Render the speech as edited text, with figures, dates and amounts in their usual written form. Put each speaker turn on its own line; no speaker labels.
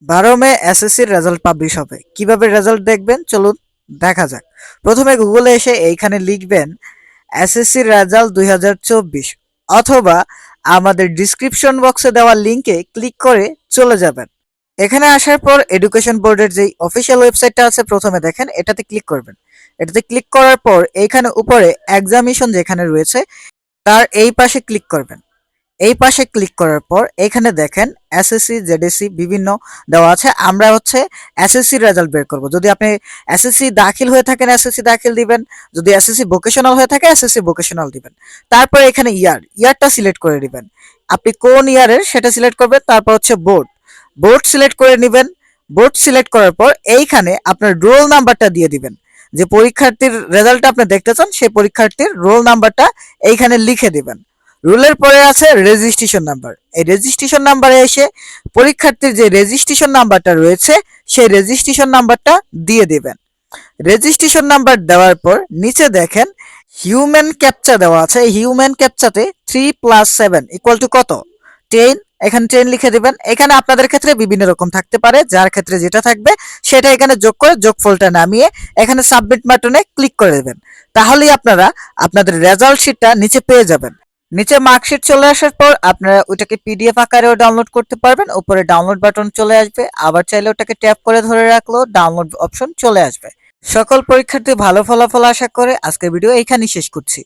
12 মে এসএসসির result publish হবে। কিভাবে রেজাল্ট দেখবেন চলুন দেখা যাক। প্রথমে গুগলে এসে এইখানে লিখবেন এসএসসির রেজাল্ট 2024 অথবা আমাদের ডিসক্রিপশন বক্সে দেওয়া লিংকে ক্লিক করে চলে যাবেন। এখানে আসার পর এডুকেশন বোর্ডের যেই অফিসিয়াল ওয়েবসাইটটা আছে প্রথমে দেখেন এটাতে ক্লিক করবেন। এটাতে ক্লিক করার পর এইখানে উপরে এক্সামিশন যেখানে রয়েছে তার এই পাশে ক্লিক করবেন। এই পাশে ক্লিক করার পর এখানে দেখেন এসএসসি জেডিসি বিভিন্ন দেওয়া আছে। আমরা হচ্ছে এসএসসি রেজাল্ট বের করব। যদি আপনি এসএসসি দাখিল হয়ে থাকেন এসএসসি দাখিল দিবেন, যদি এসএসসি ভোকেশনাল হয়ে থাকে এসএসসি ভোকেশনাল দিবেন। তারপর এখানে ইয়ারটা সিলেক্ট করে দিবেন। আপনি কোন ইয়ারের সেটা সিলেক্ট করবেন। তারপর হচ্ছে বোর্ড সিলেক্ট করে নেবেন। বোর্ড সিলেক্ট করার পর এইখানে আপনার রোল নাম্বারটা দিয়ে দিবেন। যে পরীক্ষার্থীর রেজাল্টটা আপনি দেখতে চান সেই পরীক্ষার্থীর রোল নাম্বারটা এইখানে লিখে দিবেন। রুলের পরে আছে রেজিস্ট্রেশন নাম্বার। এই রেজিস্ট্রেশন নাম্বারে এসে পরীক্ষার্থীর যে রেজিস্ট্রেশন নাম্বারটা রয়েছে সেই রেজিস্ট্রেশন নাম্বারটা দিয়ে দিবেন। রেজিস্ট্রেশন নাম্বার দেওয়ার পর নিচে দেখেন হিউম্যান ক্যাপচা দেওয়া আছে। এই হিউম্যান ক্যাপচাতে 3+7 = কত? 10। এখানে 10 লিখে দিবেন। এখানে আপনাদের ক্ষেত্রে বিভিন্ন রকম থাকতে পারে, যার ক্ষেত্রে যেটা থাকবে সেটা এখানে যোগ করে যোগফলটা নামিয়ে এখানে সাবমিট বাটনে ক্লিক করে দেবেন। তাহলেই আপনারা আপনাদের রেজাল্ট শিটটা নিচে পেয়ে যাবেন। নিচে মার্কশিট চলে আসার পর আপনারা ওটাকে পিডিএফ আকারেও ডাউনলোড করতে পারবেন। উপরে ডাউনলোড বাটন চলে আসবে, আবার চাইলে ওটাকে ট্যাপ করে ধরে রাখলেও ডাউনলোড অপশন চলে আসবে। সকল পরীক্ষার্থী ভালো ফলাফল আশা করে আজকের ভিডিও এইখানেই শেষ করছি।